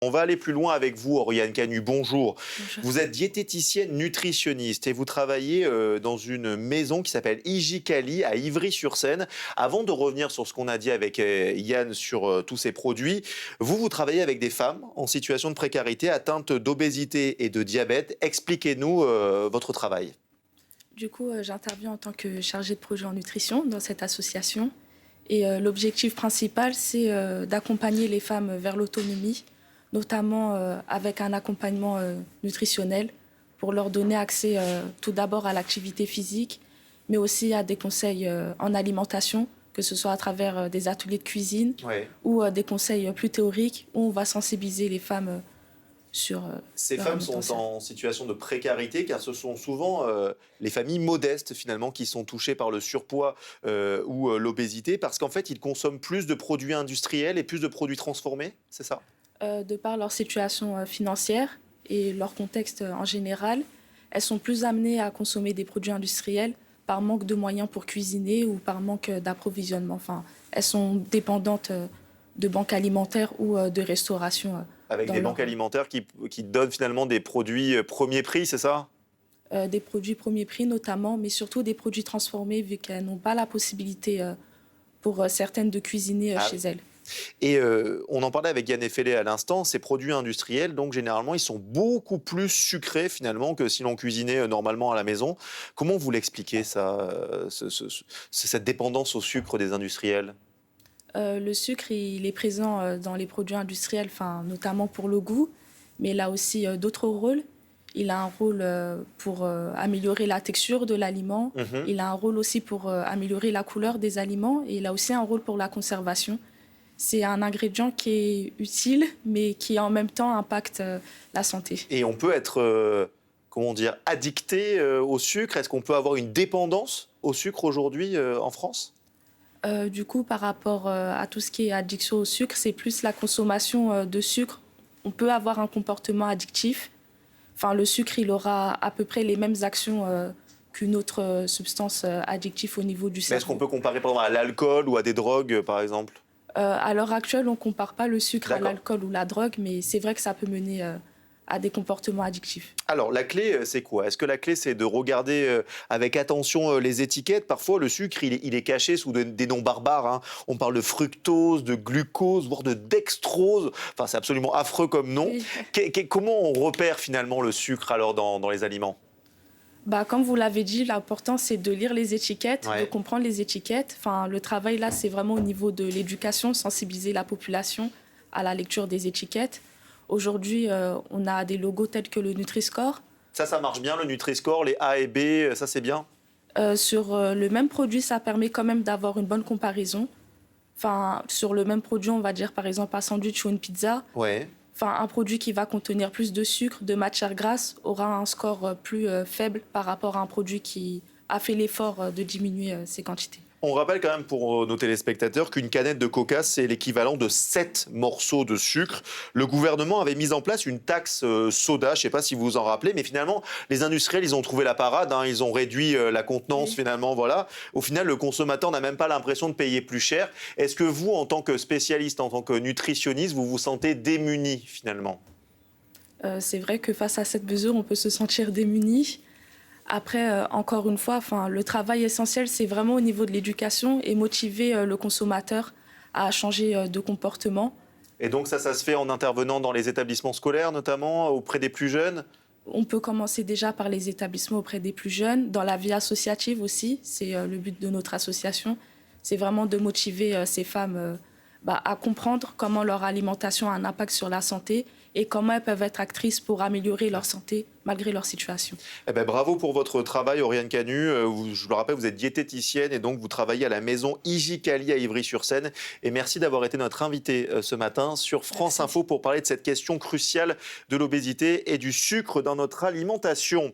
On va aller plus loin avec vous, Oriane Canu. Bonjour. Bonjour. Vous êtes diététicienne nutritionniste et vous travaillez dans une maison qui s'appelle Igicali à Ivry-sur-Seine. Avant de revenir sur ce qu'on a dit avec Yann sur tous ces produits, vous travaillez avec des femmes en situation de précarité, atteintes d'obésité et de diabète. Expliquez-nous votre travail. Du coup, j'interviens en tant que chargée de projet en nutrition dans cette association. Et l'objectif principal, c'est d'accompagner les femmes vers l'autonomie, notamment avec un accompagnement nutritionnel pour leur donner accès tout d'abord à l'activité physique, mais aussi à des conseils en alimentation, que ce soit à travers des ateliers de cuisine ou des conseils plus théoriques où on va sensibiliser les femmes sur Ces leur femmes sont alimentation. en situation de précarité car ce sont souvent les familles modestes finalement qui sont touchées par le surpoids ou l'obésité parce qu'en fait ils consomment plus de produits industriels et plus de produits transformés, c'est ça? De par leur situation financière et leur contexte en général, elles sont plus amenées à consommer des produits industriels par manque de moyens pour cuisiner ou par manque d'approvisionnement. Enfin, elles sont dépendantes de banques alimentaires ou de restauration. Avec Dans des leur, banques alimentaires qui donnent finalement des produits premier prix, c'est ça? des produits premier prix notamment, mais surtout des produits transformés vu qu'elles n'ont pas la possibilité pour certaines de cuisiner Ah chez oui. elles. Et on en parlait avec Yann Effelé à l'instant, ces produits industriels, donc généralement, ils sont beaucoup plus sucrés finalement que si l'on cuisinait normalement à la maison. Comment vous l'expliquez ça, cette dépendance au sucre des industriels? Le sucre, il est présent dans les produits industriels, enfin, notamment pour le goût, mais il a aussi d'autres rôles. Il a un rôle pour améliorer la texture de l'aliment. Mhm. Il a un rôle aussi pour améliorer la couleur des aliments. Et il a aussi un rôle pour la conservation. C'est un ingrédient qui est utile, mais qui en même temps impacte la santé. Et on peut être, comment dire, addicté au sucre. Est-ce qu'on peut avoir une dépendance au sucre aujourd'hui en France? Du coup, par rapport à tout ce qui est addiction au sucre, c'est plus la consommation de sucre. On peut avoir un comportement addictif. Enfin, le sucre, il aura à peu près les mêmes actions qu'une autre substance addictive au niveau du Mais est-ce qu'on cerveau. peut comparer par exemple à l'alcool ou à des drogues, par exemple? À l'heure actuelle, on ne compare pas le sucre à D'accord. l'alcool ou la drogue, mais c'est vrai que ça peut mener à des comportements addictifs. Alors, la clé, c'est quoi? Est-ce que la clé, c'est de regarder avec attention les étiquettes? Parfois, le sucre, il est caché sous des noms barbares, hein. On parle de fructose, de glucose, voire de dextrose. Enfin, c'est absolument affreux comme nom. Oui. Comment on repère finalement le sucre alors dans les aliments? Bah, comme vous l'avez dit, l'important, c'est de lire les étiquettes, de Ouais. comprendre les étiquettes. Enfin, le travail, là, c'est vraiment au niveau de l'éducation, sensibiliser la population à la lecture des étiquettes. Aujourd'hui, on a des logos tels que le Nutri-Score. Ça marche bien, le Nutri-Score, les A et B, ça c'est bien? Sur le même produit, ça permet quand même d'avoir une bonne comparaison. Enfin, sur le même produit, on va dire par exemple un sandwich ou une pizza. Ouais. Enfin, un produit qui va contenir plus de sucre, de matière grasse, aura un score plus faible par rapport à un produit qui a fait l'effort de diminuer ses quantités. On rappelle quand même pour nos téléspectateurs qu'une canette de coca, c'est l'équivalent de 7 morceaux de sucre. Le gouvernement avait mis en place une taxe soda, je ne sais pas si vous vous en rappelez, mais finalement, les industriels, ils ont trouvé la parade, hein, ils ont réduit la contenance Oui. finalement, voilà. Au final, le consommateur n'a même pas l'impression de payer plus cher. Est-ce que vous, en tant que spécialiste, en tant que nutritionniste, vous vous sentez démuni finalement? C'est vrai que face à cette mesure, on peut se sentir démuni. Après, encore une fois, enfin, le travail essentiel, c'est vraiment au niveau de l'éducation et motiver le consommateur à changer de comportement. Et donc ça se fait en intervenant dans les établissements scolaires, notamment auprès des plus jeunes? On peut commencer déjà par les établissements auprès des plus jeunes, dans la vie associative aussi, c'est le but de notre association. C'est vraiment de motiver ces femmes à comprendre comment leur alimentation a un impact sur la santé et comment elles peuvent être actrices pour améliorer leur santé malgré leur situation. Eh ben, bravo pour votre travail, Oriane Canu. Je le rappelle, vous êtes diététicienne et donc vous travaillez à la maison Igicali à Ivry-sur-Seine. Et merci d'avoir été notre invité ce matin sur France Merci. Info pour parler de cette question cruciale de l'obésité et du sucre dans notre alimentation.